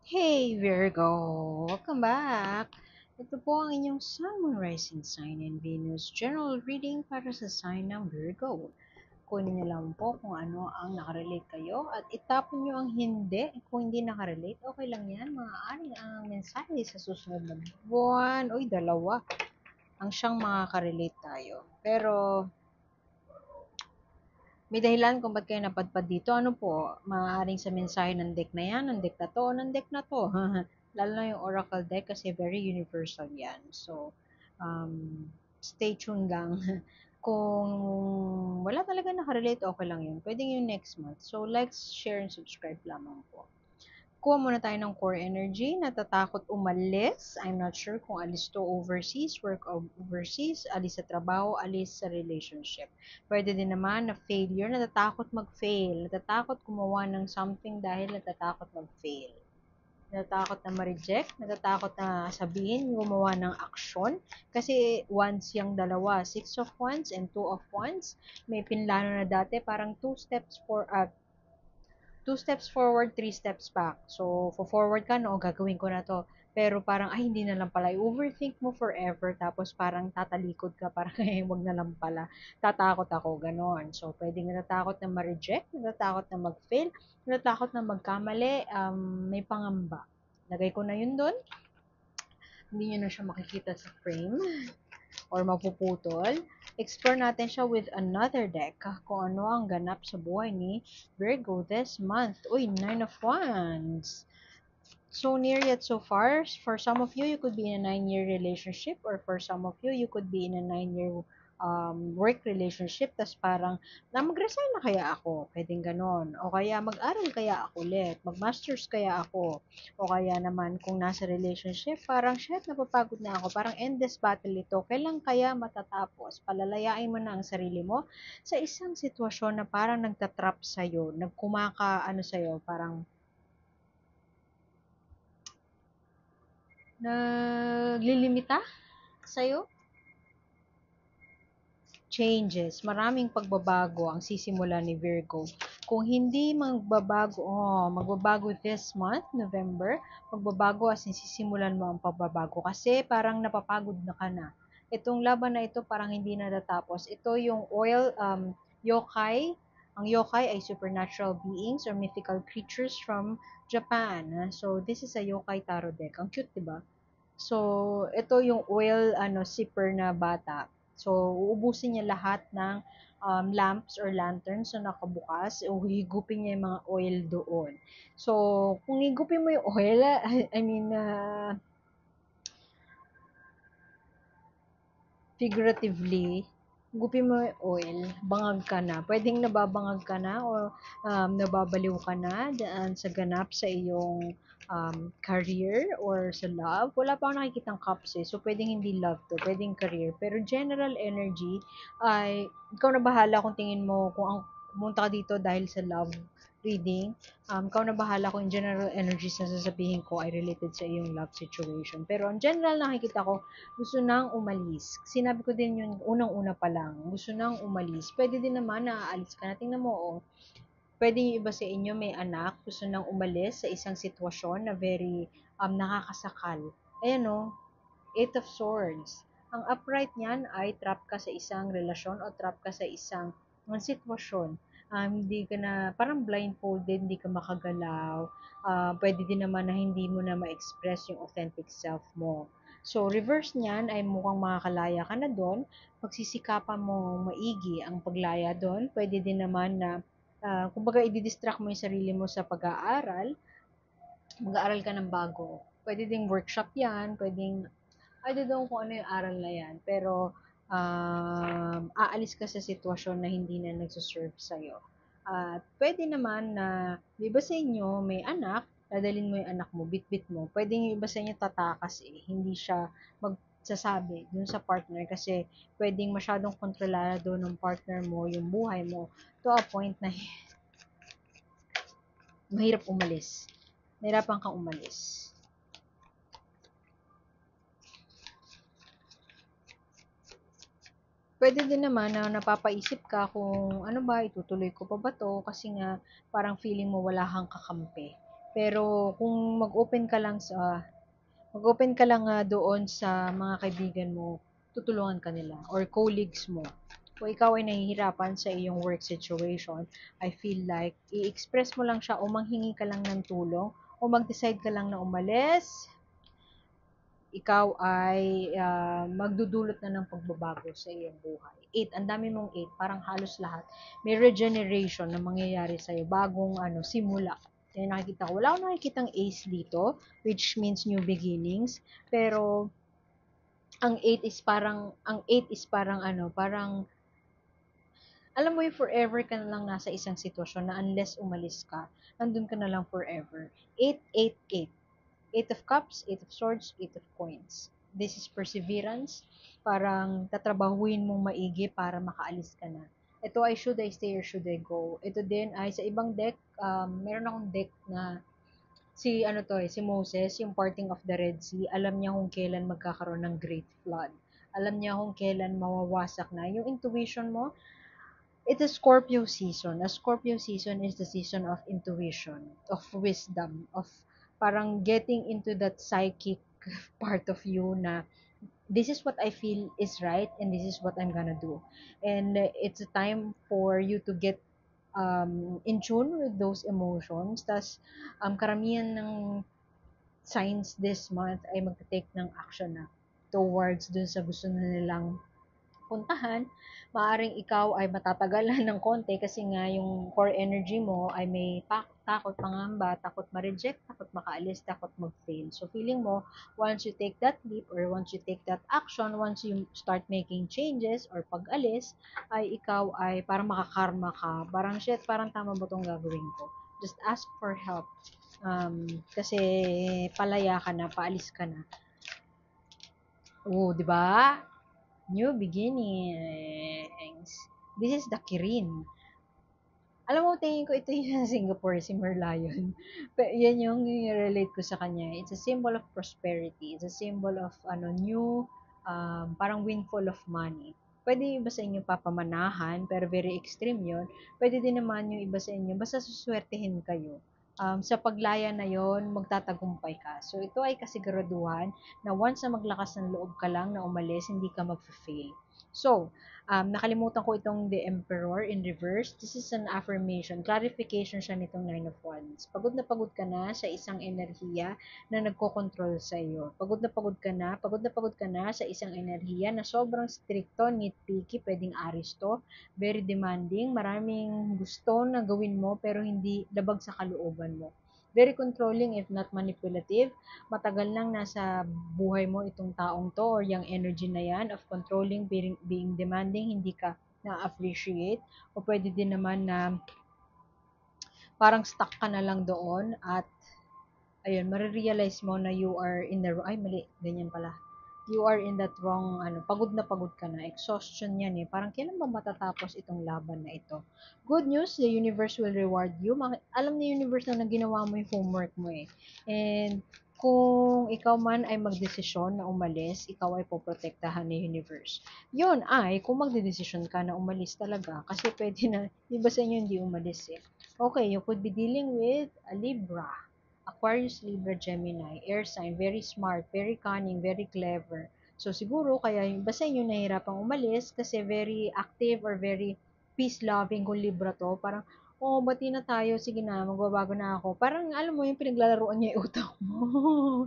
Hey Virgo! Welcome back! Ito po ang inyong Sun, Moon, Rising Sign and Venus General Reading para sa sign ng Virgo. Kunin niyo lang po kung ano ang nakarelate kayo at itapon niyo ang hindi. Kung hindi nakarelate, okay lang yan. Maaaring ang mensahe sa susunod na buwan, uy, dalawa, ang siyang makaka-relate tayo. Pero may dahilan kung ba't kayo napadpad dito. Ano po, maaaring sa mensahe ng deck na yan, ng deck na to, ng deck na to. Lalo na yung Oracle deck kasi very universal yan. So, um, stay tuned lang. Kung wala talaga nakarelate, okay lang yun. Pwede yung next month. So, like, share, and subscribe lamang po. Kuha muna tayo ng core energy. Natatakot umalis. I'm not sure kung alis to overseas, work overseas, alis sa trabaho, alis sa relationship. Pwede din naman na failure. Natatakot mag-fail. Natatakot gumawa ng something dahil natatakot mag-fail. Natatakot na ma-reject, natatakot na sabihin, gumawa ng aksyon. Kasi once yung dalawa, six of wands and two of wands, may pinlano na dati, parang two steps forward, three steps back. So, forward ka, no, gagawin ko na to. Pero parang, ay, hindi na lang pala. I-overthink mo forever, tapos parang tatalikod ka, parang, ay, wag na lang pala. Tatakot ako, ganon. So, pwedeng natatakot na ma-reject, natatakot na mag-fail, natatakot na magkamali, may pangamba. Lagay ko na yun doon. Hindi nyo na siya makikita sa frame or mapuputol. Explore natin siya with another deck kung ano ang ganap sa buhay ni Virgo this month. Uy, Nine of Wands. So near yet so far. For some of you, you could be in a 9-year relationship, or for some of you, you could be in a 9-year work relationship. Tas parang, mag-resign na kaya ako? Pwedeng ganon. O kaya mag-aral kaya ako ulit? Mag-masters kaya ako? O kaya naman, kung nasa relationship, parang, shit, napapagod na ako. Parang endless battle ito. Kailan kaya matatapos? Palalayain mo na ang sarili mo sa isang sitwasyon na parang nagtatrap sa'yo, ano sa'yo, parang naglilimita sa'yo. Changes, maraming pagbabago ang sisimula ni Virgo. Kung hindi magbabago this month, November, magbabago as in sisimulan mo ang pagbabago kasi parang napapagod na ka na. Itong laban na ito parang hindi natatapos. Ito yung yokai. Ang yokai ay supernatural beings or mythical creatures from Japan. So, this is a yokai tarot deck. Ang cute, diba? So, ito yung oil sipper na bata. So, uubusin niya lahat ng lamps or lanterns na nakabukas. Higupin niya yung mga oil doon. So, kung higupin mo yung oil, I mean, figuratively, gupin mo yung oil, bangag ka na. Pwedeng nababangag ka na o nababaliw ka na daan sa ganap sa iyong career or sa love. Wala pa ako nakikitang cups eh. So, pwedeng hindi love to, pwedeng career. Pero general energy ay ikaw na bahala kung tingin mo kung ang pumunta ka dito dahil sa love reading. Ikaw na bahala kung general energies na sasabihin ko ay related sa iyong love situation. Pero ang general nakikita ko, gusto nang umalis. Sinabi ko din yun unang-una pa lang, gusto nang umalis. Pwede din naman na aalis ka na. Tingnan mo, oh, pwede yung iba sa inyo may anak, gusto nang umalis sa isang sitwasyon na very nakakasakal. Ayan, oh, Eight of Swords. Ang upright niyan ay trap ka sa isang relasyon o trap ka sa isang sitwasyon. Hindi ka na, parang blindfolded, hindi ka makagalaw. Pwede din naman na hindi mo na ma-express yung authentic self mo. So, reverse niyan ay mukhang makakalaya ka na doon. Pagsisikapan mo maigi ang paglaya doon. Pwede din naman na, kumbaga, i-distract mo yung sarili mo sa pag-aaral. Mag-aaral ka ng bago. Pwede ding workshop yan, pwedeng I don't know kung ano yung aral na yan, pero aalis ka sa sitwasyon na hindi na nagsuserve sa'yo. At pwede naman na, di ba sa inyo, may anak, dadalhin mo yung anak mo, bit-bit mo. Pwede yung iba sa inyo tatakas eh, hindi siya magsasabi dun sa partner kasi pwedeng masyadong kontrolado ng partner mo yung buhay mo to a point na mahirap umalis. Nahirapan kang umalis. Puwede din naman na napapaisip ka kung ano ba, itutuloy ko pa ba 'to kasi nga parang feeling mo wala kang kakampi. Pero kung mag-open ka lang doon sa mga kaibigan mo, tutulungan ka nila or colleagues mo. Kung ikaw ay nahihirapan sa iyong work situation, I feel like i-express mo lang siya o manghingi ka lang ng tulong o mag-decide ka lang na umalis, ikaw ay magdudulot na ng pagbabago sa iyong buhay. 8, ang dami mong 8, parang halos lahat. May regeneration na mangyayari sa'yo, bagong simula. Yan nakikita ko. Wala akong nakikitang ace dito, which means new beginnings. Pero, ang 8 is parang parang, alam mo yung forever ka na lang nasa isang sitwasyon na unless umalis ka, nandun ka na lang forever. 8, 8, 8. Eight of Cups, Eight of Swords, Eight of Coins. This is perseverance. Parang tatrabahuin mong maigi para makaalis ka na. Ito ay should I stay or should I go? Ito din ay sa ibang deck, meron akong deck na si Moses, yung parting of the Red Sea, alam niya kung kailan magkakaroon ng great flood. Alam niya kung kailan mawawasak na. Yung intuition mo, it's a Scorpio season. A Scorpio season is the season of intuition, of wisdom, of parang getting into that psychic part of you na this is what I feel is right and this is what I'm gonna do. And it's a time for you to get in tune with those emotions. Tas karamihan ng signs this month ay magte-take ng action na towards dun sa gusto na nilang puntahan, maaring ikaw ay matatagalan ng konti kasi nga yung core energy mo ay may takot, pangamba, takot ma-reject, takot makaalis, takot mag-fail. So feeling mo, once you take that leap or once you take that action, once you start making changes or pag-alis, ay ikaw ay parang makakarma ka. Parang shit, parang tama ba itong gagawin ko? Just ask for help. Kasi palaya ka na, paalis ka na. Oo, di ba? New beginnings. This is the Kirin. Alam mo, tingin ko ito yung sa Singapore, si Merlion. Pero yan yung relate ko sa kanya. It's a symbol of prosperity. It's a symbol of new, parang windfall of money. Pwede yung iba sa inyo papamanahan, pero very extreme yon. Pwede din naman yung iba sa inyo, basta suswertehin kayo. Sa paglaya na yon, magtatagumpay ka. So, ito ay kasiguraduhan na once na maglakas ng loob ka lang na umalis, hindi ka mag-fail. So, nakalimutan ko itong The Emperor in reverse. This is an affirmation. Clarification siya nitong Nine of Wands. Pagod ka na sa isang enerhiya na nagkokontrol sa iyo. Pagod na pagod ka na sa isang enerhiya na sobrang stricto, nitpicky, pwedeng aristo, very demanding, maraming gusto na gawin mo pero hindi labag sa kalooban mo. Very controlling if not manipulative. Matagal nang nasa buhay mo itong taong to or yung energy na yan of controlling, being demanding, hindi ka na-appreciate. O pwede din naman na parang stuck ka na lang doon at ayun, marirealize mo na you are in the ay mali, ganyan pala. You are in that wrong, pagod na pagod ka na. Exhaustion yan eh. Parang kailan ba matatapos itong laban na ito? Good news, the universe will reward you. Alam ni universe na ginawa mo yung homework mo eh. And kung ikaw man ay magdesisyon na umalis, ikaw ay poprotektahan ni universe. Yun ay, kung magdedesisyon ka na umalis talaga, kasi pwede na, iba sa inyo hindi umalis eh. Okay, you could be dealing with a Libra. Aquarius, Libra, Gemini, air sign, very smart, very cunning, very clever. So siguro kaya yung iba sa inyo nahihirapang umalis kasi very active or very peace-loving kung Libra to. Parang, oh, bati na tayo, sige na, magbabago na ako. Parang, alam mo yung pinaglalaroan niya yung utak mo.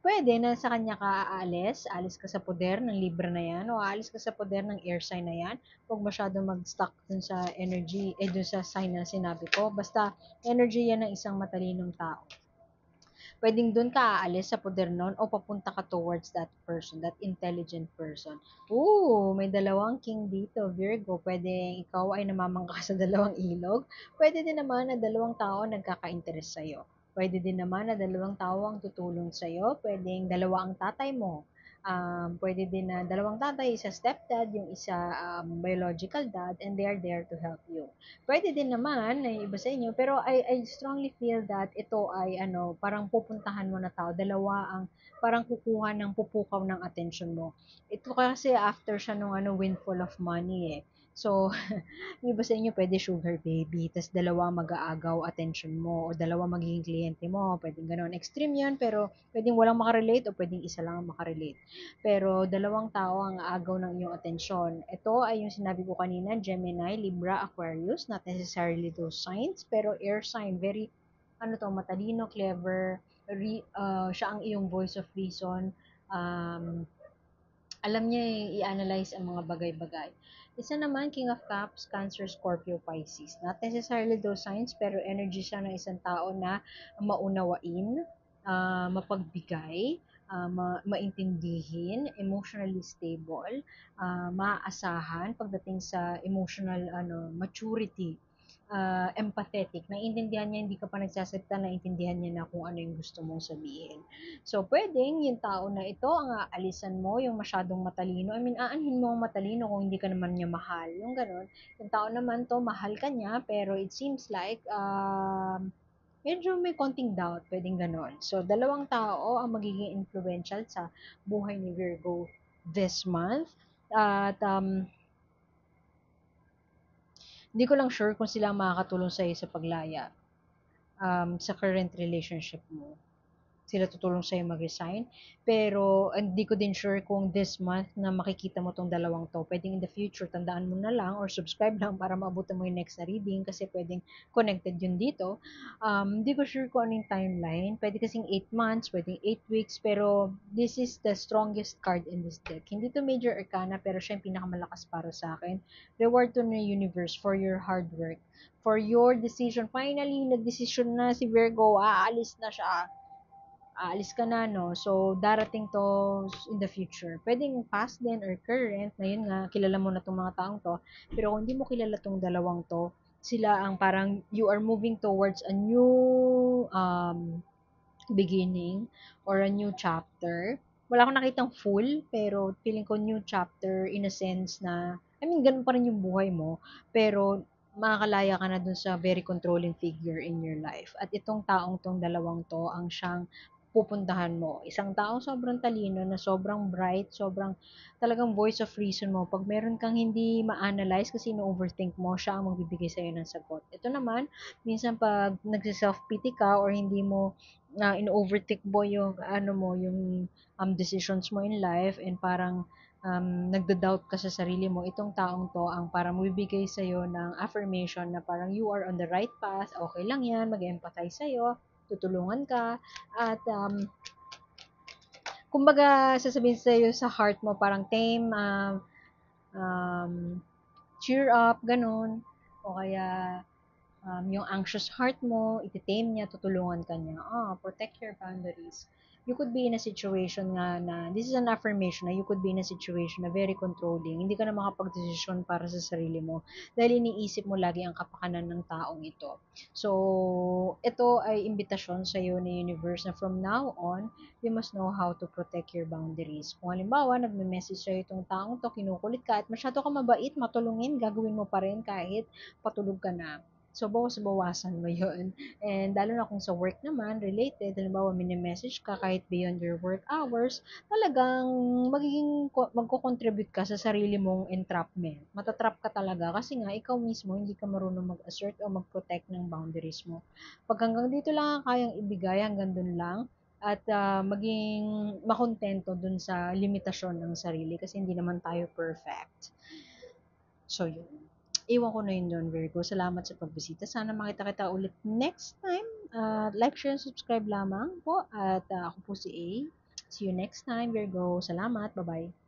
Pwede na sa kanya ka aalis, alis ka sa poder ng Libra na yan, o aalis ka sa poder ng air sign na yan. Huwag masyado mag-stuck dun sa energy, dun sa sign na sinabi ko. Basta, energy yan ng isang matalinong tao. Pwedeng doon ka aalis sa poder nun o papunta ka towards that person, that intelligent person. Ooh, may dalawang king dito, Virgo. Pwedeng ikaw ay namamangka sa dalawang ilog. Pwede din naman na dalawang tao nagkaka-interest sa'yo. Pwede din naman na dalawang tao ang tutulong sa'yo. Pwedeng dalawa ang tatay mo. Pwede din na dalawang tatay, isa stepdad, yung isa biological dad, and they are there to help you. Pwede din naman na yung iba sa inyo, pero I strongly feel that ito ay parang pupuntahan mo na tao, dalawa ang parang kukuha ng pupukaw ng attention mo. Ito kasi after siya nung windfall of money eh. So, yung iba sa inyo pwede sugar baby, tas dalawa mag-aagaw attention mo, o dalawa magiging kliyente mo, pwedeng gano'n. Extreme yan, pero pwedeng walang makarelate, o pwedeng isa lang ang makarelate. Pero dalawang tao ang aagaw ng iyong atensyon. Ito ay yung sinabi ko kanina, Gemini, Libra, Aquarius, not necessarily those signs, pero air sign, very, ano to, matalino, clever, siya ang iyong voice of reason, um, alam niya i-analyze ang mga bagay-bagay. Isa naman, King of Cups, Cancer, Scorpio, Pisces. Not necessarily those signs, pero energy siya ng isang tao na maunawain, mapagbigay, maintindihin, emotionally stable, maaasahan pagdating sa emotional maturity, empathetic. Naiintindihan niya, hindi ka pa nagsasalita, naiintindihan niya na kung ano yung gusto mong sabihin. So, pwedeng yung tao na ito ang aalisan mo, yung masyadong matalino. I mean, aanhin mo ang matalino kung hindi ka naman niya mahal. Yung gano'n. Yung tao naman to, mahal ka niya, pero it seems like, medyo may konting doubt, pwedeng gano'n. So, dalawang tao ang magiging influential sa buhay ni Virgo this month. At, hindi ko lang sure kung sila ang makakatulong sa'yo sa paglaya, sa current relationship mo. Sila tutulong sa'yo mag-resign. Pero hindi ko din sure kung this month na makikita mo tong dalawang to. Pwedeng in the future, tandaan mo na lang or subscribe lang para maabutan mo yung next na reading kasi pwedeng connected yun dito. Hindi ko sure kung ano yung timeline. Pwede kasing 8 months, pwedeng 8 weeks, pero this is the strongest card in this deck. Hindi to major arcana, pero siya yung pinakamalakas para sa akin. Reward to ng universe for your hard work, for your decision. Finally, nag-decision na si Virgo, aalis na siya, aalis ka na, no? So, darating to in the future. Pwedeng past din or current, na yun nga, kilala mo na tong mga taong to. Pero kung hindi mo kilala tong dalawang to, sila ang parang you are moving towards a new beginning or a new chapter. Wala akong nakitang full, pero feeling ko new chapter in a sense na, I mean, ganun pa rin yung buhay mo, pero makakalaya ka na dun sa very controlling figure in your life. At itong taong tong dalawang to ang siyang pupuntahan mo. Isang taong sobrang talino, na sobrang bright, sobrang talagang voice of reason mo. Pag meron kang hindi ma-analyze kasi no-overthink mo, siya ang magbibigay sa'yo ng sagot. Ito naman, minsan pag nagsi-self-pity ka or hindi mo in-overthink mo yung ano mo, yung decisions mo in life, and parang nagda-doubt ka sa sarili mo, itong taong to ang parang magbibigay sa'yo ng affirmation na parang you are on the right path, okay lang yan, mag-empathize sa'yo, tutulungan ka, at kumbaga sasabihin sa'yo sa heart mo, parang tame, um, cheer up, ganun, o kaya yung anxious heart mo, iti-tame niya, tutulungan ka niya. Protect your boundaries. You could be in a situation nga na, this is an affirmation na you could be in a situation na very controlling. Hindi ka na makapag-desisyon para sa sarili mo dahil iniisip mo lagi ang kapakanan ng taong ito. So, ito ay imbitasyon sa iyo ni universe na from now on, you must know how to protect your boundaries. Kung halimbawa, nagme-message sa'yo itong taong to, kinukulit ka at masyado ka mabait, matulungin, gagawin mo pa rin kahit patulog ka na. So, bawas-bawasan mo yun. And lalo na kung sa work naman, related, halimbawa mini-message ka kahit beyond your work hours, talagang magko-contribute ka sa sarili mong entrapment. Matatrap ka talaga kasi nga ikaw mismo hindi ka marunong mag-assert o mag-protect ng boundaries mo. Pag hanggang dito lang ang kayang ibigay, hanggang dun lang, at maging makontento dun sa limitasyon ng sarili kasi hindi naman tayo perfect. So, yun. Iwan ko na yun doon, Virgo. Salamat sa pagbisita. Sana makita kita ulit next time. Like, share, and subscribe lamang po. At ako po si A. See you next time, Virgo. Salamat. Bye-bye.